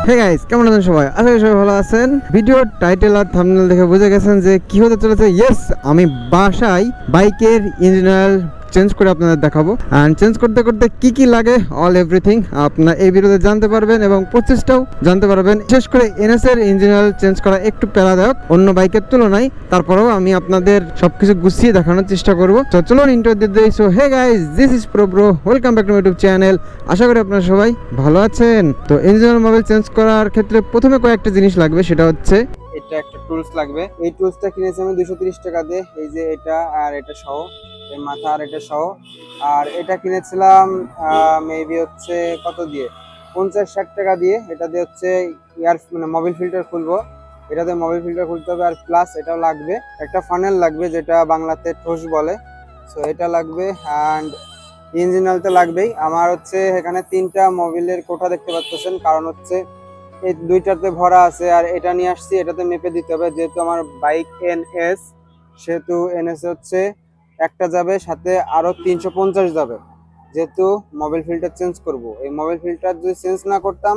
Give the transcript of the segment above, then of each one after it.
Hey guys, কেমন আছেন সবাই? আশা করি সবাই ভালো আছেন। ভিডিওর টাইটেল আর থাম্বনেল দেখে বুঝে গেছেন যে কি হতে চলেছে। ইয়েস, আমি বাসায় বাইকের ইঞ্জিন অয়েল চেঞ্জ করে আপনাদের দেখাবো। অ্যান্ড চেঞ্জ করতে করতে কি কি লাগে অল এভরিথিং আপনারা এই ভিডিওতে জানতে পারবেন এবং প্রসেসটাও জানতে পারবেন। বিশেষ করে এনএস এর ইঞ্জিন অয়েল চেঞ্জ করা একটু প্যারাদায়ক অন্য বাইকের তুলনায়, তারপরেও আমি আপনাদের সবকিছু গুছিয়ে দেখানোর চেষ্টা করবো। তো চলুন ইন্ট্রো দিয়ে দিই। So hey guys, this is Pro, welcome back to my YouTube channel. আশা করি আপনারা সবাই ভালো আছেন। তো ইঞ্জিন অয়েল মোবাইল চেঞ্জ করার ক্ষেত্রে প্রথমে কয়েকটা জিনিস লাগবে, সেটা হচ্ছে এটা একটা টুলস লাগবে। এই টুলসটা কিনেছি আমি 230 টাকা দিয়ে। এই যে এটা আর এটা সহ, এই মাথা আর এটা সহ। আর এটা কিনেছিলাম মেবি হচ্ছে কত দিয়ে, 50-60 টাকা দিয়ে। এটা দিয়ে হচ্ছে এয়ার মানে মোবাইল ফিল্টার খুলবো। এটাতে মোবাইল ফিল্টার খুলতে হবে। আর প্লাস এটাও লাগবে, একটা ফানেল লাগবে যেটা বাংলাতে ঠোস বলে। সো এটা লাগবে। অ্যান্ড ইঞ্জিন অয়েল তো লাগবেই। আমার হচ্ছে এখানে 3টা মোবিলের কোঠা দেখতে পাচ্ছেন, কারণ হচ্ছে এই 2টাতে ভরা আছে আর এটা নিয়ে আসছি, এটাতে মেপে দিতে হবে। যেহেতু আমার বাইক এনএস, সেহেতু এনএস হচ্ছে একটা যাবে, সাথে আরো 350 যাবে। যেহেতু মোবাইল ফিল্টার চেঞ্জ করব, এই মোবাইল ফিল্টার যদি চেঞ্জ না করতাম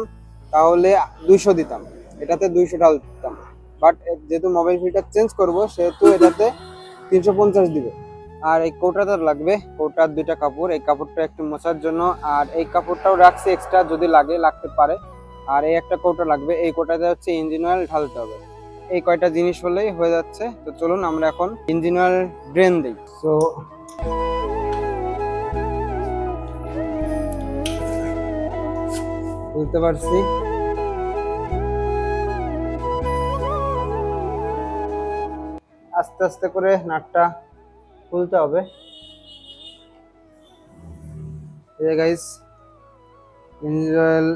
তাহলে 200 দিতাম, এটাতে 200 ডাল দিতাম। বাট যেহেতু মোবাইল ফিল্টার চেঞ্জ করব সেহেতু এটাতে 350 দিবে। আর এই কৌটাটা লাগবে, কৌটার 2টা কাপড়, এই কাপড়টা একটু মোছার জন্য। আর এই কাপড়টাও রাখছি এক্সট্রা, যদি লাগতে পারে। আর এই একটা কৌটা লাগবে, এই কৌটাতে হচ্ছে ইঞ্জিন অয়েল ঢালতে হবে। এই কয়টা জিনিস হলেই হয়ে যাচ্ছে। তো চলুন আমরা এখন ইঞ্জিন অয়েল ড্রেন দিই। সো বুঝতে পারছি, আস্তে আস্তে করে নাটটা খুলতে হবে। এই গাইস, ইঞ্জিন অয়েল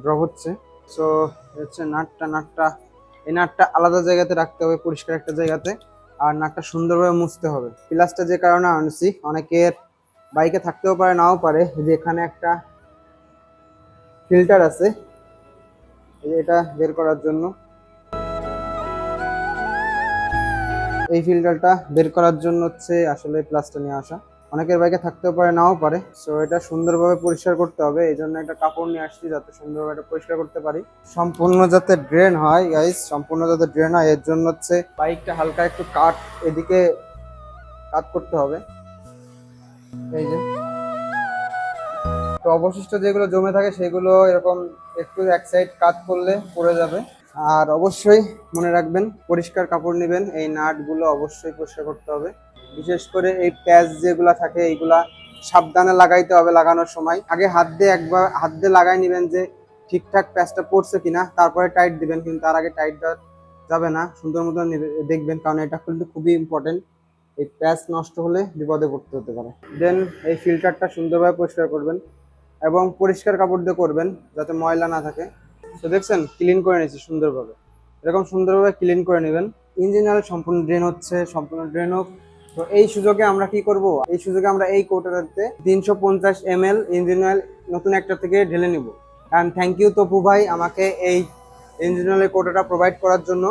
ড্রপ হচ্ছে। সো হচ্ছে নাটটা এই নাটটা আলাদা জায়গাতে রাখতে হবে, পরিষ্কার একটা জায়গাতে। আর নাটটা সুন্দরভাবে মুছতে হবে। প্লাসটা যে কারণে আনছি, অনেকের বাইকে থাকতেও পারে নাও পারে, যে এখানে একটা ফিল্টার আছে, এটা বের করার জন্য। এই ফিল্টারটা বের করার জন্য হচ্ছে আসলে প্লাসটা নিয়ে আসা। অনেকের বাইকে থাকতেও পারে নাও পারে। সো এটা সুন্দরভাবে পরিষ্কার করতে হবে, এই জন্য একটা কাপড় নিয়ে আসছি যাতে সুন্দরভাবে এটা পরিষ্কার করতে পারি। সম্পূর্ণ যাতে ড্রেন হয় গাইস, সম্পূর্ণ যাতে ড্রেন হয় এর জন্য হচ্ছে বাইকটা হালকা একটু এদিকে কাট করতে হবে। এই যে, তো অবশিষ্ট যেগুলো জমে থাকে সেগুলো এরকম একটু এক সাইড কাট করলে পড়ে যাবে। আর অবশ্যই মনে রাখবেন, পরিষ্কার কাপড় নেবেন। এই নাটগুলো অবশ্যই পরিষ্কার করতে হবে। বিশেষ করে এই প্যাচ যেগুলা থাকে এইগুলা সাবধানে লাগাইতে হবে। লাগানোর সময় আগে হাত দিয়ে লাগাই নেবেন যে ঠিকঠাক প্যাচটা পড়ছে কিনা, তারপরে টাইট দিবেন। কিন্তু তার আগে টাইট দেওয়া যাবে না, সুন্দর মতো দেখবেন, কারণ এটা কিন্তু খুবই ইম্পর্টেন্ট। এই প্যাচ নষ্ট হলে বিপদে পড়তে হতে পারে। দেন এই ফিল্টারটা সুন্দরভাবে পরিষ্কার করবেন এবং পরিষ্কার কাপড় দিয়ে করবেন যাতে ময়লা না থাকে। তো দেখছেন, ক্লিন করে নিয়েছি সুন্দরভাবে। এরকম সুন্দরভাবে ক্লিন করে নেবেন। ইঞ্জিন অয়েল সম্পূর্ণ ড্রেন হচ্ছে, সম্পূর্ণ ড্রেন হোক। তো এই সুযোগে আমরা কি করব, এই সুযোগে আমরা এই কৌটাতে 350 ml ইঞ্জিন অয়েল নতুন একটা থেকে ঢেলে নিব। অ্যান্ড থ্যাংক ইউ তপু ভাই আমাকে এই ইঞ্জিন অয়েলের কৌটাটা প্রোভাইড করার জন্য।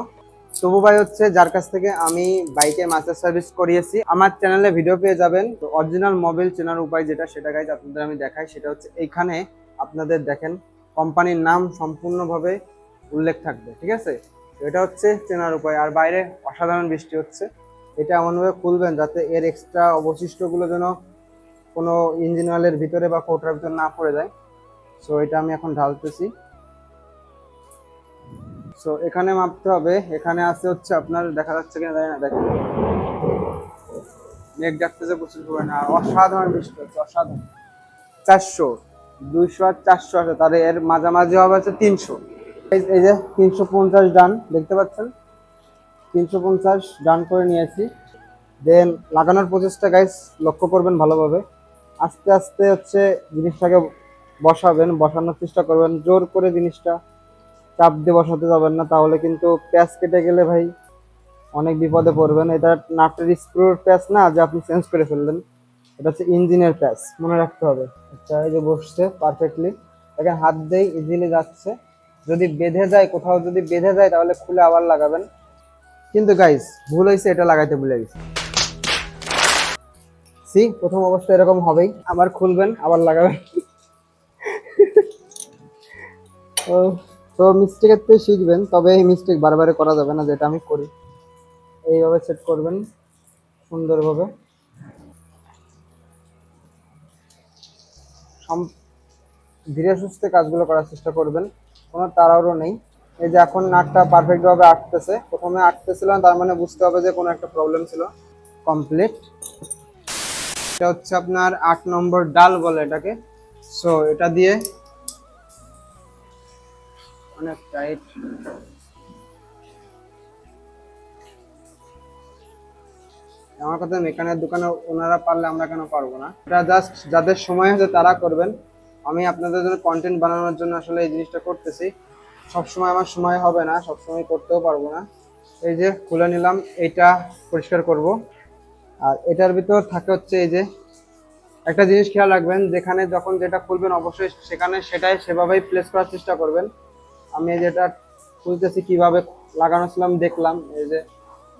তপু ভাই হচ্ছে যার কাছ থেকে আমি বাইকে মাস্টার সার্ভিস করিয়েছি। আমার চ্যানেলে ভিডিও পেয়ে যাবেন। তো অরিজিনাল মোবাইল চেনার উপায় যেটা, সেটা গাইজ আপনাদের আমি দেখাই। সেটা হচ্ছে এইখানে আপনাদের দেখেন কোম্পানির নাম সম্পূর্ণভাবে উল্লেখ থাকবে, ঠিক আছে? এটা হচ্ছে চেনার উপায়। আর বাইরে অসাধারণ বৃষ্টি হচ্ছে, এটা এমনভাবে খুলবেন যাতে এর এক্সট্রা অবশিষ্টগুলো যেন কোনো ইঞ্জিন অয়েলের ভিতরে বা কৌটার ভিতরে না পড়ে যায়। সো এটা আমি এখন ঢালতেছি। সো এখানে মাপতে হবে। এখানে আছে হচ্ছে আপনার, দেখা যাচ্ছে কিনা জানি না, দেখেন মেঘ ডাকতেছে প্রচুর পরিমাণে। আর অসাধারণ বৃষ্টি হচ্ছে, অসাধারণ। 400, 200 আর 400 আছে, তাহলে এর মাঝামাঝি হবে হচ্ছে 300। এই যে 350 ডান, দেখতে পাচ্ছেন 350 ডান করে নিয়েছি। দেন লাগানোর প্রসেসটা গাইস লক্ষ্য করবেন ভালোভাবে। আস্তে আস্তে হচ্ছে জিনিসটাকে বসাবেন, বসানোর চেষ্টা করবেন। জোর করে জিনিসটা চাপ দিয়ে বসাতে যাবেন না, তাহলে কিন্তু প্যাচ কেটে গেলে ভাই অনেক বিপদে পড়বেন। এটা নাটের স্ক্রুর প্যাচ না যে আপনি চেঞ্জ করে ফেললেন, এটা হচ্ছে ইঞ্জিনের প্যাচ, মনে রাখতে হবে। আচ্ছা, এই যে বসছে পারফেক্টলি, দেখেন হাত দিয়ে ইজিলি যাচ্ছে। যদি বেঁধে যায়, কোথাও যদি বেঁধে যায় তাহলে খুলে আবার লাগাবেন। কিন্তু গাইস ভুল হয়েছে, এটা লাগাইতে ভুলে গেছি। প্রথম অবস্থা এরকম হবেই, আবার খুলবেন আবার লাগাবেন। তো তো মিস্টেকের থেকে শিখবেন, তবে এই মিস্টেক বারবার করা যাবে না, যেটা আমি করি। এইভাবে সেট করবেন সুন্দরভাবে। ধীরে সুস্থে কাজগুলো করার চেষ্টা করবেন, কোনো তাড়াহুড়ো নেই। এই যে এখন নাটটা পারফেক্ট ভাবে আটতেছে, প্রথমে আটতেছিল না, তার মানে বুঝতে হবে যে কোনো একটা প্রবলেম ছিল। কমপ্লিট। এটা হচ্ছে আপনার 8 নম্বর ডাল বলে এটাকে। সো এটা দিয়ে অনেক টাইট। আমার কথা, মেকানের দোকানে ওনারা পারলে আমরা কেন পারবো না? এটা জাস্ট যাদের সময় আছে তারা করবেন। আমি আপনাদের জন্য কন্টেন্ট বানানোর জন্য আসলে এই জিনিসটা করতেছি। সবসময় আমার সময় হবে না, সবসময় করতেও পারবো না। এই যে খুলে নিলাম, এইটা পরিষ্কার করব। আর এটার ভিতর থাকে হচ্ছে এই যে একটা জিনিস খেয়াল রাখবেন, যেখানে যখন যেটা খুলবেন অবশ্যই সেখানে সেভাবেই প্লেস করার চেষ্টা করবেন। আমি এই যেটা খুলতেছি কিভাবে লাগানো ছিল আমি দেখলাম, এই যে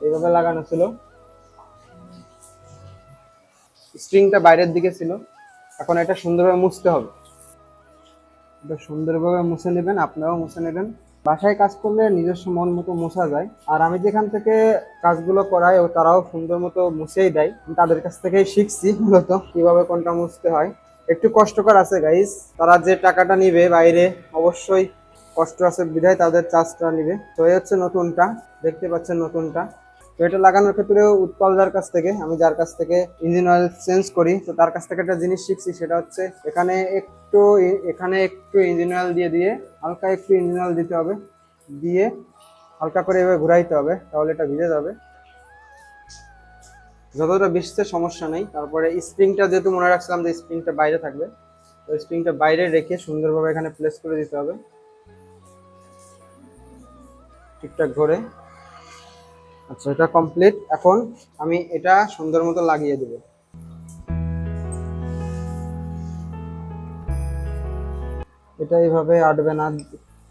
এইভাবে লাগানো ছিল, স্প্রিংটা বাইরের দিকে ছিল। এখন এটা সুন্দরভাবে মুছতে হবে, এটা সুন্দরভাবে মুছে নেবেন, আপনারাও মুছে নেবেন। বাসায় কাজ করলে নিজস্ব মন মতো মোছা যায়। আর আমি যেখান থেকে কাজগুলো করাই তারাও সুন্দর মতো মুছেই দেয়, তাদের কাছ থেকেই শিখছি মূলত কিভাবে কোনটা মুছতে হয়। একটু কষ্টকর আছে গাইস, তারা যে টাকাটা নিবে বাইরে অবশ্যই কষ্ট আছে, বিধায় তাদের চার্জটা নিবে। তো এই হচ্ছে নতুনটা, দেখতে পাচ্ছেন নতুনটা। তো এটা লাগানোর ক্ষেত্রে উৎপল যার কাছ থেকে, আমি যার কাছ থেকে ইঞ্জিন অয়েল চেঞ্জ করি, তো তার কাছ থেকে একটা জিনিস শিখছি, সেটা হচ্ছে এখানে একটু ইঞ্জিন অয়েল দিয়ে হালকা একটু ইঞ্জিন অয়েল দিতে হবে, দিয়ে হালকা করে এভাবে ঘুরাইতে হবে, তাহলে এটা ভিজে যাবে। যতটা ভিজতে সমস্যা নেই। তারপরে স্প্রিংটা যেহেতু মনে রাখছিলাম যে স্প্রিংটা বাইরে থাকবে, তো স্প্রিংটা বাইরে রেখে সুন্দরভাবে এখানে প্লেস করে দিতে হবে ঠিকঠাক ঘরে। আচ্ছা, এটা কমপ্লিট। এখন আমি এটা সুন্দর মতো লাগিয়ে দেব। এটা এইভাবে আটবে না,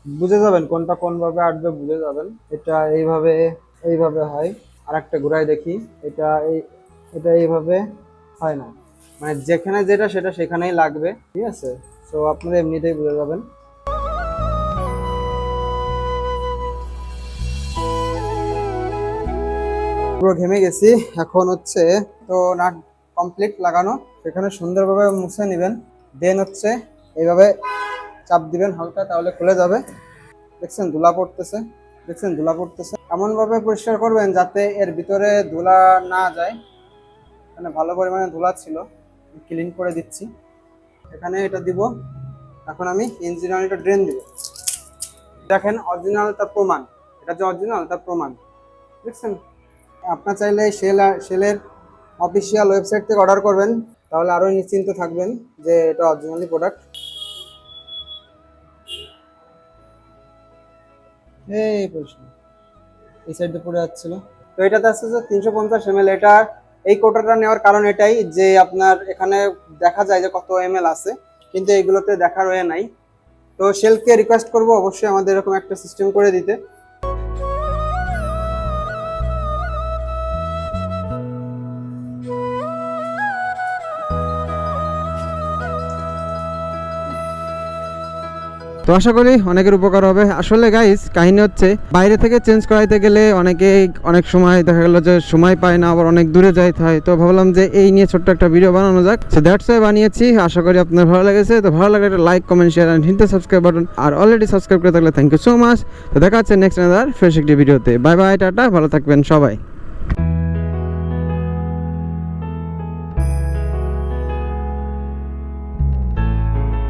বুঝে যাবেন কোনটা কোন ভাবে আটবে, বুঝে যাবেন। এটা এইভাবে হয়। আর একটা ঘুরাই দেখি, এটা এইভাবে হয় না, মানে যেখানে যেটা সেটা সেখানেই লাগবে, ঠিক আছে? তো আপনারা এমনিতেই বুঝে যাবেন। পুরো ঘেমে গেছি। এখন হচ্ছে তো নাট কমপ্লিট লাগানো, সেখানে সুন্দরভাবে মুছে নেবেন। দেন হচ্ছে এইভাবে চাপ দিবেন হালকা, তাহলে খুলে যাবে। দেখছেন ধুলা পড়তেছে, এমন ভাবে পরিষ্কার করবেন যাতে এর ভিতরে ধুলা না যায়। মানে ভালো পরিমাণে ধুলা ছিল, ক্লিন করে দিচ্ছি। এখানে এটা দিব। এখন আমি ইঞ্জিন অয়েলটা ড্রেন দিব। দেখেন অরিজিনাল তার প্রমাণ, এটা যে অরিজিনাল তার প্রমাণ, দেখছেন? আপনার চাইলে শেলের অফিসিয়াল ওয়েবসাইট থেকে অর্ডার করবেন, তাহলে আরো নিশ্চিন্ত থাকবেন যে এটা অরিজিনালি প্রোডাক্ট। এই সাইডে পড়ে যাচ্ছিল। তো এটাতে আছে যে 350 ml। এটা এই কোটাটা নেওয়ার কারণ এটাই যে আপনার এখানে দেখা যায় যে কত ml আছে, কিন্তু এইগুলোতে দেখার ওয়ে নাই। তো শেলকে রিকোয়েস্ট করবো অবশ্যই আমাদের এরকম একটা সিস্টেম করে দিতে। তো আশা করি অনেকের উপকার হবে। আসলে গাইস কাহিনী হচ্ছে, বাইরে থেকে চেঞ্জ করাইতে গেলে অনেক সময় দেখা গেল যে সময় পায় না, আবার অনেক দূরে যাইতে হয়। তো ভাবলাম যে এই নিয়ে ছোট্ট একটা ভিডিও বানানো যাক, সো দ্যাটস ওয়াই বানিয়েছি। আশা করি আপনার ভালো লেগেছে। তো ভালো লাগলে একটা like, comment, share and hit the subscribe button. আর অলরেডি সাবস্ক্রাইব করে থাকলে থ্যাংক ইউ সো মাচ। তো দেখা হচ্ছে নেক্সট আনাদার ফ্রেশ একটি ভিডিওতে। বাই বাই, টাটা, ভালো থাকবেন সবাই।